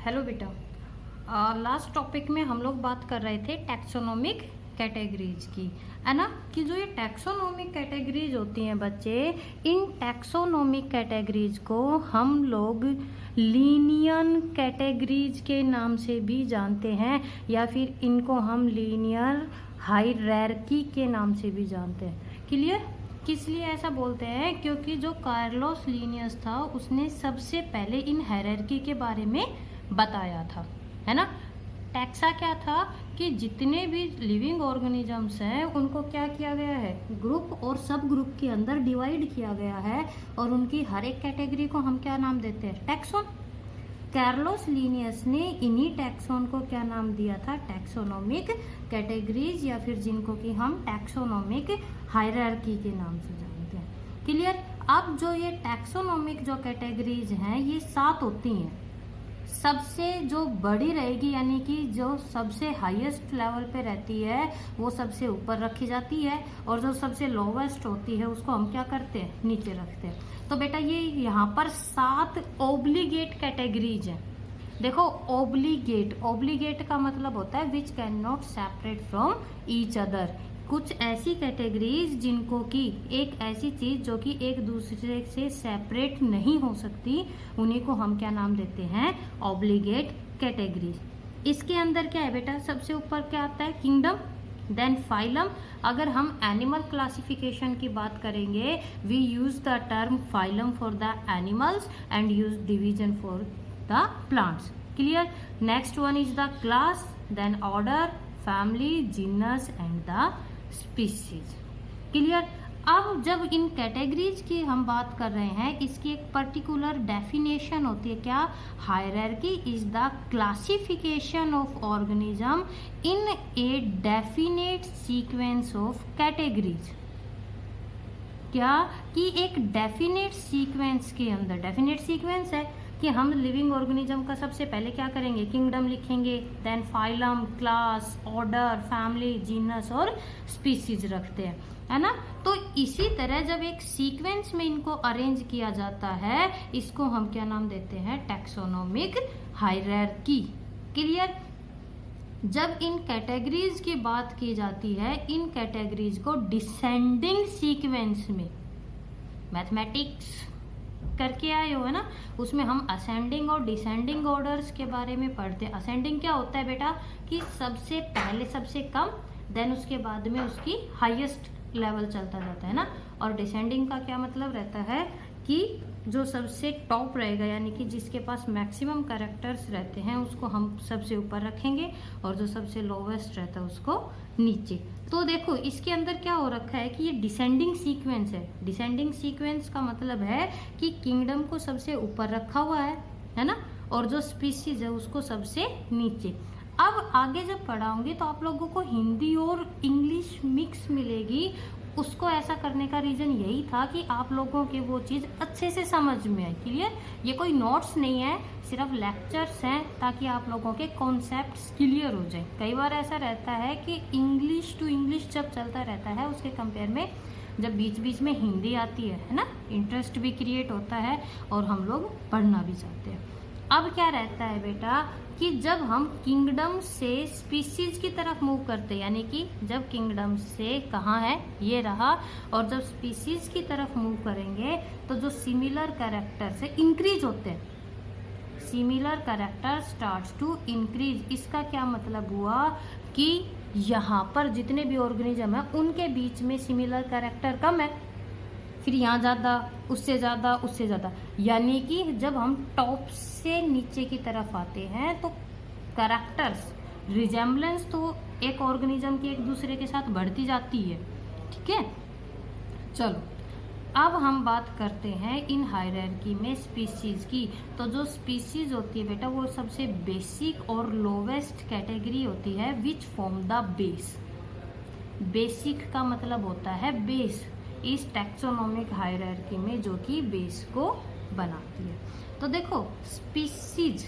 Hello बेटा। Last topic में हम लोग बात कर रहे थे टैक्सोनॉमिक कैटेगरीज की, है ना, कि जो ये टैक्सोनॉमिक कैटेगरीज होती हैं बच्चे, इन टैक्सोनॉमिक कैटेगरीज को हम लोग लीनियर कैटेगरीज के नाम से भी जानते हैं, या फिर इनको हम लीनियर हायरार्की के नाम से भी जानते हैं। क्लियर? किस लिए ऐसा बोलते हैं? क्योंकि जो कार्लोस लीनियस था उसने सबसे पहले इन हायरार्की के बारे में बताया था, है ना। टैक्सा क्या था कि जितने भी लिविंग ऑर्गेनिजम्स हैं उनको क्या किया गया है, ग्रुप और सब ग्रुप के अंदर डिवाइड किया गया है, और उनकी हर एक कैटेगरी को हम क्या नाम देते हैं, टैक्सोन। कार्लोस लीनियस ने इन्हीं टैक्सोन को क्या नाम दिया था, टैक्सोनॉमिक कैटेगरीज, या फिर जिनको कि हम टैक्सोनॉमिक हायरार्की के नाम से जानते हैं। क्लियर? अब जो ये टैक्सोनॉमिक जो कैटेगरीज हैं ये 7 होती हैं। सबसे जो बड़ी रहेगी, यानी कि जो सबसे हाईएस्ट लेवल पे रहती है वो सबसे ऊपर रखी जाती है, और जो सबसे लोवेस्ट होती है उसको हम क्या करते हैं, नीचे रखते हैं। तो बेटा ये यहाँ पर 7 ओब्लिगेट कैटेगरीज हैं। देखो, ओब्लिगेट का मतलब होता है which can not separate from each other. कुछ ऐसी कैटेगरीज जिनको कि एक ऐसी चीज जो कि एक दूसरे से सेपरेट नहीं हो सकती, उन्हीं को हम क्या नाम देते हैं, ऑब्लिगेट कैटेगरीज। इसके अंदर क्या है बेटा, सबसे ऊपर क्या आता है, किंगडम, देन फाइलम। अगर हम एनिमल क्लासिफिकेशन की बात करेंगे, we use the term phylum for the animals and use division for the plants. Clear? Next one is the class, then order, family, genus and the species. Clear? अब जब इन categories की हम बात कर रहे हैं, इसकी एक पर्टिकुलर डेफिनेशन होती है, क्या, hierarchy is the classification of organism in a definite sequence of categories. क्या कि एक डेफिनेट सीक्वेंस के अंदर, डेफिनेट सीक्वेंस है कि हम लिविंग ऑर्गेनिज्म का सबसे पहले क्या करेंगे, किंगडम लिखेंगे, then phylum, class, order, family, genus और स्पीसीज रखते हैं, है ना। तो इसी तरह जब एक सीक्वेंस में इनको अरेंज किया जाता है, इसको हम क्या नाम देते हैं, टैक्सोनॉमिक हायरार्की। क्लियर? जब इन कैटेगरीज की बात की जाती है, इन कैटेगरीज को डिसेंडिंग सीक्वेंस में, मैथमेटिक्स करके आए हो, है ना, उसमें हम असेंडिंग और डिसेंडिंग ऑर्डर्स के बारे में पढ़ते हैं। असेंडिंग क्या होता है बेटा, कि सबसे पहले सबसे कम, देन उसके बाद में उसकी हाईएस्ट लेवल चलता जाता है ना। और डिसेंडिंग का क्या मतलब रहता है कि जो सबसे टॉप रहेगा, यानी कि जिसके पास मैक्सिमम कैरेक्टर्स रहते हैं उसको हम सबसे ऊपर रखेंगे, और जो सबसे लोवेस्ट रहता है उसको नीचे। तो देखो इसके अंदर क्या हो रखा है कि ये डिसेंडिंग सीक्वेंस है। डिसेंडिंग सीक्वेंस का मतलब है कि किंगडम को सबसे ऊपर रखा हुआ है ना, और जो स्पीसीज है उसको सबसे नीचे। अब आगे जब पढ़ाऊंगी तो आप लोगों को हिंदी और इंग्लिश मिक्स मिलेगी। उसको ऐसा करने का रीजन यही था कि आप लोगों के वो चीज़ अच्छे से समझ में आए। क्लियर? ये कोई नोट्स नहीं है, सिर्फ लेक्चर्स हैं, ताकि आप लोगों के कॉन्सेप्ट्स क्लियर हो जाए। कई बार ऐसा रहता है कि इंग्लिश टू इंग्लिश जब चलता रहता है, उसके कंपेयर में जब बीच बीच में हिंदी आती है ना, इंटरेस्ट भी क्रिएट होता है और हम लोग पढ़ना भी चाहते हैं। अब क्या रहता है बेटा कि जब हम किंगडम से स्पीसीज की तरफ मूव करते हैं, यानी कि जब किंगडम से कहाँ है, ये रहा, और जब स्पीसीज की तरफ मूव करेंगे तो जो सिमिलर कैरेक्टर से इंक्रीज होते हैं, similar character starts to increase. इसका क्या मतलब हुआ कि यहाँ पर जितने भी ऑर्गेनिज्म है उनके बीच में सिमिलर कैरेक्टर कम है, फिर यहाँ ज़्यादा, उससे ज़्यादा, उससे ज़्यादा, यानी कि जब हम टॉप से नीचे की तरफ आते हैं तो कैरेक्टर्स रिजेम्बलेंस तो एक ऑर्गेनिज्म की एक दूसरे के साथ बढ़ती जाती है। ठीक है, चलो अब हम बात करते हैं इन हायरार्की में स्पीसीज की। तो जो स्पीसीज होती है बेटा वो सबसे बेसिक और लोवेस्ट कैटेगरी होती है which form the base. Basic का मतलब होता है बेस इस टैक्सोनॉमिक हायरार्की में, जो कि बेस को बनाती है। तो देखो स्पीसीज,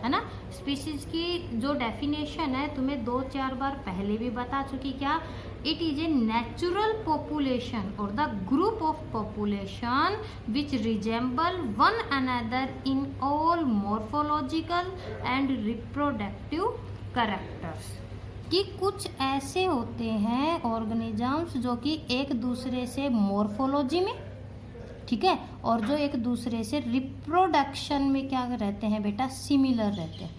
है ना, स्पीसीज की जो डेफिनेशन है तुम्हें 2-4 बार पहले भी बता चुकी। क्या? It is a natural population और the group of population which resemble one another in all morphological and reproductive characters. कि कुछ ऐसे होते हैं ऑर्गेनिजम्स जो कि एक दूसरे से मॉर्फोलॉजी में, ठीक है, और जो एक दूसरे से रिप्रोडक्शन में क्या रहते हैं बेटा, सिमिलर रहते हैं।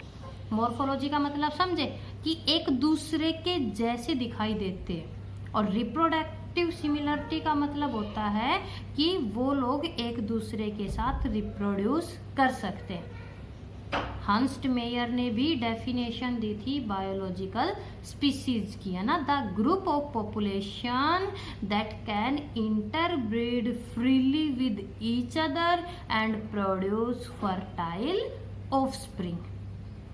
मॉर्फोलॉजी का मतलब समझे कि एक दूसरे के जैसे दिखाई देते हैं, और रिप्रोडक्टिव सिमिलरिटी का मतलब होता है कि वो लोग एक दूसरे के साथ रिप्रोड्यूस कर सकते हैं। हंस्ट मेयर ने भी डेफिनेशन दी थी बायोलॉजिकल स्पीसीज की, है ना, the group of population that can interbreed freely with each other and produce fertile offspring.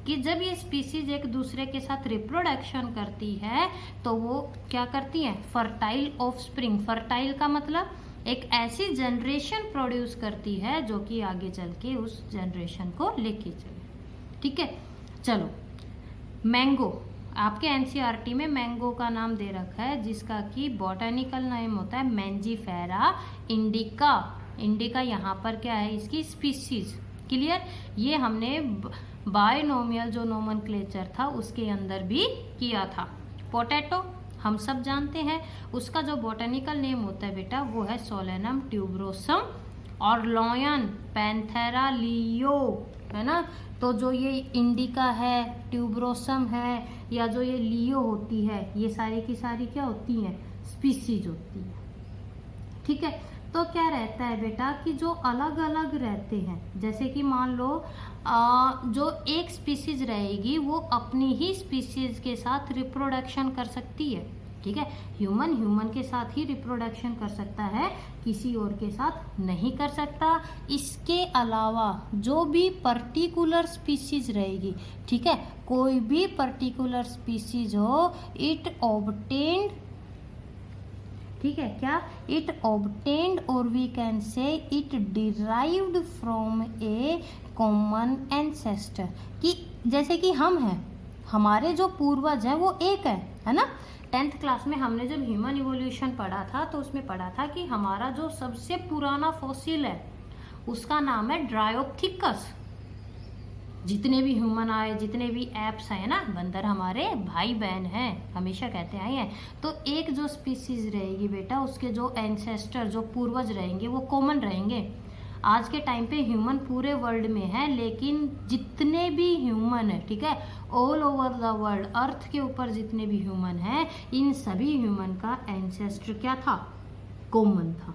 कि जब ये स्पीसीज एक दूसरे के साथ रिप्रोडक्शन करती है तो वो क्या करती है, फर्टाइल ऑफस्प्रिंग। फर्टाइल का मतलब एक ऐसी जनरेशन प्रोड्यूस करती है जो कि आगे चल के उस जनरेशन को लेके चले। ठीक है, चलो मैंगो, आपके एनसीईआरटी में मैंगो का नाम दे रखा है जिसका कि बॉटनिकल नेम होता है मैंजीफेरा इंडिका। इंडिका यहाँ पर क्या है, इसकी स्पीसीज। क्लियर? ये हमने बायनोमियल जो नोमेनक्लेचर था उसके अंदर भी किया था। पोटैटो हम सब जानते हैं, उसका जो बॉटनिकल नेम होता है बेटा वो है सोलेनम ट्यूबरोसम, और लॉयन पैंथेरा लियो, है ना। तो जो ये इंडिका है, ट्यूबरोसम है, या जो ये लियो होती है, ये सारी की सारी क्या होती हैं, स्पीसीज होती है। ठीक है, तो क्या रहता है बेटा कि जो अलग अलग रहते हैं, जैसे कि मान लो जो एक स्पीसीज रहेगी वो अपनी ही स्पीसीज के साथ रिप्रोडक्शन कर सकती है। ठीक है, ह्यूमन के साथ ही रिप्रोडक्शन कर सकता है, किसी और के साथ नहीं कर सकता। इसके अलावा जो भी पर्टिकुलर स्पीसीज रहेगी, ठीक है, कोई भी पर्टिकुलर स्पीसीज हो, इट ऑब्टेन्ड, ठीक है, क्या, इट ऑब्टेन्ड और we can say it derived from a common ancestor. कि जैसे कि हम हैं, हमारे जो पूर्वज हैं वो एक है ना। 10th क्लास में हमने जब ह्यूमन इवोल्यूशन पढ़ा था तो उसमें पढ़ा था कि हमारा जो सबसे पुराना फॉसिल है उसका नाम है ड्रायोप्थिकस। जितने भी ह्यूमन आए, जितने भी एप्स आए ना, बंदर हमारे भाई बहन हैं, हमेशा कहते आए हैं। तो एक जो स्पीसीज रहेगी बेटा, उसके जो एंसेस्टर, जो पूर्वज रहेंगे वो कॉमन रहेंगे। आज के टाइम पे ह्यूमन पूरे वर्ल्ड में है, लेकिन जितने भी ह्यूमन है, ठीक है, ऑल ओवर द वर्ल्ड, अर्थ के ऊपर जितने भी ह्यूमन हैं, इन सभी ह्यूमन का एंसेस्टर क्या था, कॉमन था।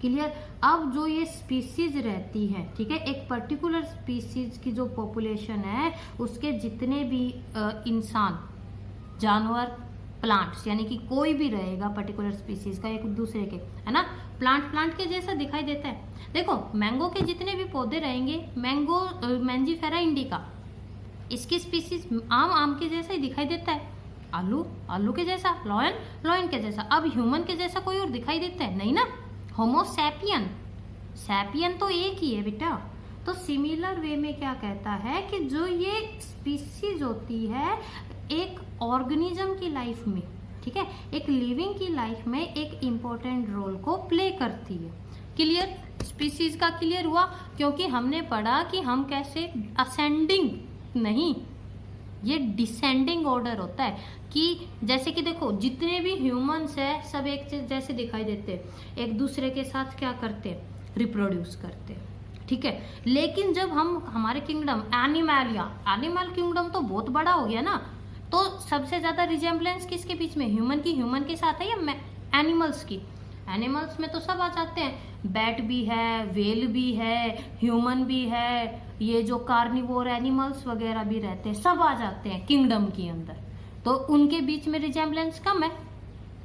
क्लियर? अब जो ये स्पीसीज रहती है, ठीक है, एक पर्टिकुलर स्पीसीज की जो पॉपुलेशन है उसके जितने भी इंसान, जानवर, प्लांट्स, यानी कि कोई भी रहेगा पर्टिकुलर स्पीसीज का एक दूसरे के, है ना, प्लांट के जैसा दिखाई देता है। देखो मैंगो के जितने भी पौधे रहेंगे, मैंगो मैंजीफेरा इंडिका, इसकी स्पीसीज आम के जैसा ही दिखाई देता है। आलू के जैसा, लॉयन के जैसा। अब ह्यूमन के जैसा कोई और दिखाई देता है? नहीं ना। होमो सैपियन तो एक ही है बेटा। तो सिमिलर वे में क्या कहता है कि जो ये स्पीसीज होती है एक ऑर्गेनिज्म की लाइफ में, ठीक है, एक लिविंग की लाइफ में एक इम्पोर्टेंट रोल को प्ले करती है। क्लियर? स्पीसीज का क्लियर हुआ, क्योंकि हमने पढ़ा कि हम कैसे असेंडिंग नहीं, ये डिसेंडिंग ऑर्डर होता है। कि जैसे कि देखो जितने भी ह्यूमंस है सब एक जैसे दिखाई देते हैं, एक दूसरे के साथ क्या करते हैं, रिप्रोड्यूस करते हैं। ठीक है, लेकिन जब हम हमारे किंगडम एनिमल किंगडम तो बहुत बड़ा हो गया ना, तो सबसे ज्यादा रिजेम्बलेंस किसके बीच में, ह्यूमन के साथ है या एनिमल्स की? एनिमल्स में तो सब आ जाते हैं, बैट भी है, वेल भी है, ह्यूमन भी है, ये जो कार्निवोर एनिमल्स वगैरह भी रहते हैं, सब आ जाते हैं किंगडम के अंदर। तो उनके बीच में रिजेम्बलेंस कम है,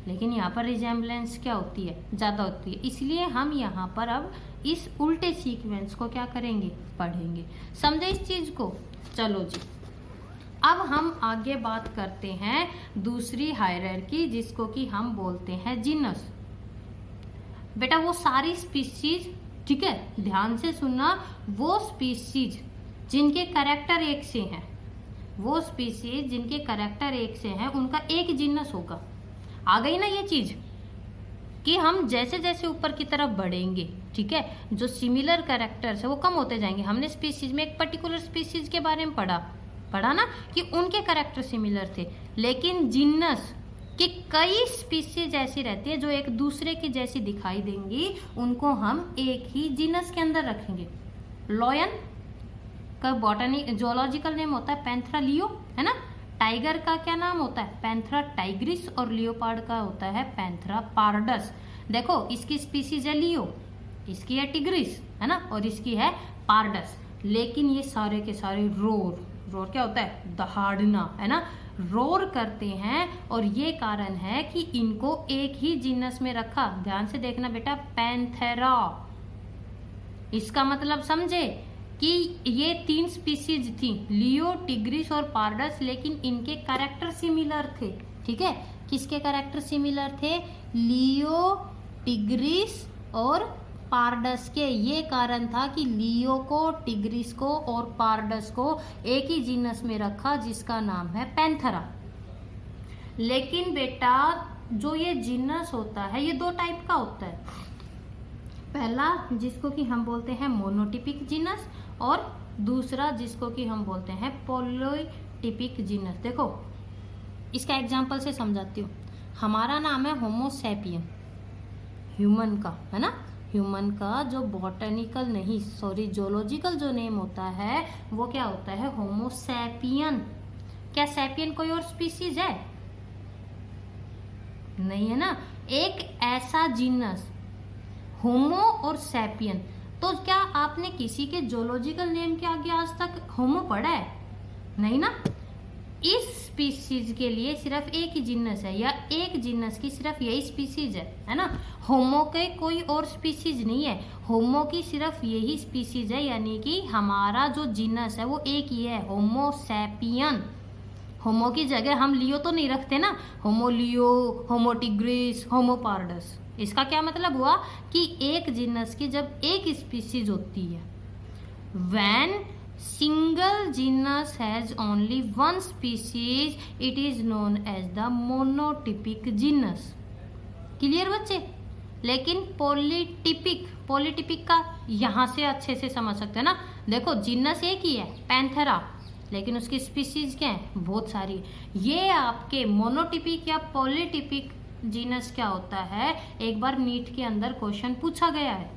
लेकिन यहाँ पर रिजेम्बलेंस क्या होती है, ज्यादा होती है। इसलिए हम यहाँ पर अब इस उल्टे सीक्वेंस को क्या करेंगे, पढ़ेंगे। समझे इस चीज को? चलो जी, अब हम आगे बात करते हैं दूसरी हायरार्की, जिसको कि हम बोलते हैं जीनस। बेटा वो सारी स्पीसीज, ठीक है, ध्यान से सुनना, वो स्पीसीज जिनके कैरेक्टर एक से हैं, वो स्पीसीज जिनके कैरेक्टर एक से हैं, उनका एक जीनस होगा। आ गई ना ये चीज कि हम जैसे जैसे ऊपर की तरफ बढ़ेंगे, ठीक है, जो सिमिलर कैरेक्टर्स है वो कम होते जाएंगे। हमने स्पीसीज में एक पर्टिकुलर स्पीसीज के बारे में पढ़ा ना कि उनके कैरेक्टर सिमिलर थे, लेकिन जिन्नस कि कई स्पीसीज ऐसी रहती है जो एक दूसरे की जैसी दिखाई देंगी, उनको हम एक ही जीनस के अंदर रखेंगे। लॉयन का बॉटनी जोलॉजिकल नेम होता है पैंथरा लियो, है ना। टाइगर का क्या नाम होता है? Panthera Tigris. और लियोपार्ड का होता है पैंथरा पार्डस। देखो इसकी स्पीसीज है लियो, इसकी है टिग्रिस, है ना, और इसकी है पार्डस। लेकिन ये सारे के सारे रोर क्या होता है? दहाड़ना, है ना, रोर करते हैं। और ये कारण है कि इनको एक ही जीनस में रखा। ध्यान से देखना बेटा, पैंथेरा, इसका मतलब समझे कि ये 3 स्पीसीज थी, लियो, टिग्रिस और पार्डस, लेकिन इनके कैरेक्टर सिमिलर थे, ठीक है। किसके कैरेक्टर सिमिलर थे? लियो, टिग्रिस और पार्डस के। ये कारण था कि लियो को, टिग्रिस को और पार्डस को एक ही जीनस में रखा जिसका नाम है पैंथेरा। लेकिन बेटा जो ये जीनस होता है ये 2 टाइप का होता है। पहला जिसको कि हम बोलते हैं मोनोटिपिक जीनस, और दूसरा जिसको कि हम बोलते हैं पॉलीटिपिक जीनस। देखो इसका एग्जांपल से समझाती हूँ। हमारा नाम है होमो सैपियन, ह्यूमन का, है ना। ह्यूमन का जो बॉटनिकल नहीं, सॉरी, जोलॉजिकल जो नेम होता है वो क्या होता है? होमो सैपियन। क्या सैपियन कोई और स्पीसीज है? नहीं है ना। एक ऐसा जीनस होमो और सैपियन। तो क्या आपने किसी के जोलॉजिकल नेम के आगे आज तक होमो पढ़ा है? नहीं ना। इस स्पीसीज के लिए सिर्फ एक ही जीनस है, या एक जीनस की सिर्फ यही स्पीसीज है ना। होमो के कोई और स्पीसीज नहीं है, होमो की सिर्फ यही स्पीसीज है, यानी कि हमारा जो जीनस है वो एक ही है, होमो सैपियन। होमो की जगह हम लियो तो नहीं रखते ना, होमो लियो, होमो टिग्रिस, होमो पार्डस। इसका क्या मतलब हुआ कि एक जीनस की जब एक स्पीसीज होती है, when single genus has only one species, it is known as the monotypic genus. Clear बच्चे? लेकिन पॉलीटिपिक का यहां से अच्छे से समझ सकते हैं ना। देखो जीनस एक ही है पैंथेरा, लेकिन उसकी स्पीसीज क्या है? बहुत सारी। ये आपके मोनोटिपिक या पॉलीटिपिक जीनस क्या होता है? एक बार नीट के अंदर क्वेश्चन पूछा गया है,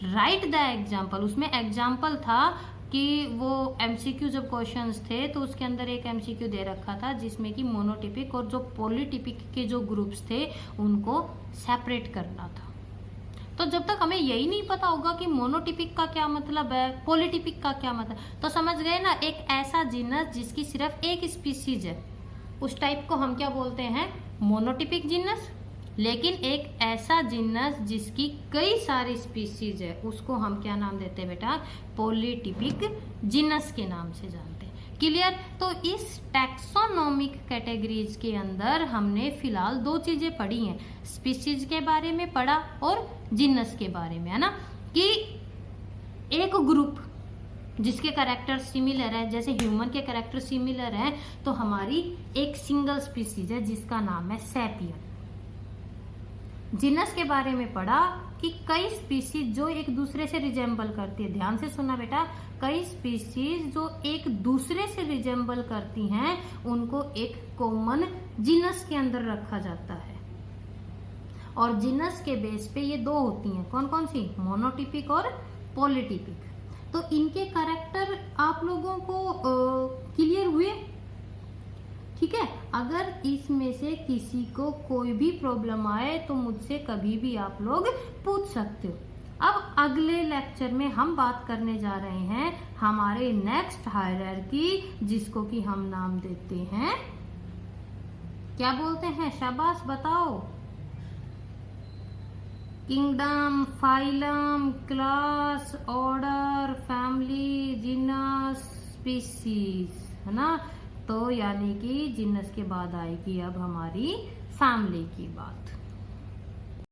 राइट द एग्जाम्पल। उसमें एग्जाम्पल था कि वो एमसीक्यू जब क्वेश्चंस थे तो उसके अंदर एक एमसीक्यू दे रखा था जिसमें कि मोनोटिपिक और जो पॉलीटिपिक के जो ग्रुप्स थे उनको सेपरेट करना था। तो जब तक हमें यही नहीं पता होगा कि मोनोटिपिक का क्या मतलब है, पॉलीटिपिक का क्या मतलब, तो समझ गए ना, एक ऐसा जीनस जिसकी सिर्फ एक स्पीसीज है, उस टाइप को हम क्या बोलते हैं? Monotypic genus. लेकिन एक ऐसा जीनस जिसकी कई सारी स्पीसीज है उसको हम क्या नाम देते हैं बेटा? पॉलीटिपिक जीनस के नाम से जानते हैं। क्लियर? तो इस टैक्सोनॉमिक कैटेगरीज के अंदर हमने फिलहाल 2 चीजें पढ़ी हैं, स्पीसीज के बारे में पढ़ा और जीनस के बारे में, है ना। कि एक ग्रुप जिसके कैरेक्टर सिमिलर है, जैसे ह्यूमन के कैरेक्टर सिमिलर है, तो हमारी एक सिंगल स्पीसीज है जिसका नाम है सैपियन। जीनस के बारे में पढ़ा कि कई स्पीसीज जो एक दूसरे से रिजेंबल करती है। ध्यान से सुना बेटा, कई स्पीसीज जो एक दूसरे से रिजेंबल करती हैं उनको एक कॉमन जीनस के अंदर रखा जाता है। और जीनस के बेस पे ये 2 होती हैं, कौन कौन सी? मोनोटिपिक और पॉलीटिपिक। तो इनके कैरेक्टर आप लोगों को क्लियर हुए? ठीक है। अगर इसमें से किसी को कोई भी प्रॉब्लम आए तो मुझसे कभी भी आप लोग पूछ सकते हो। अब अगले लेक्चर में हम बात करने जा रहे हैं हमारे नेक्स्ट हायरार्की, जिसको कि हम नाम देते हैं, क्या बोलते हैं? शाबाश बताओ। Kingdom, phylum, class, order, family, genus, species, है ना। तो यानी कि जीनस के बाद आएगी अब हमारी फैमिली की बात।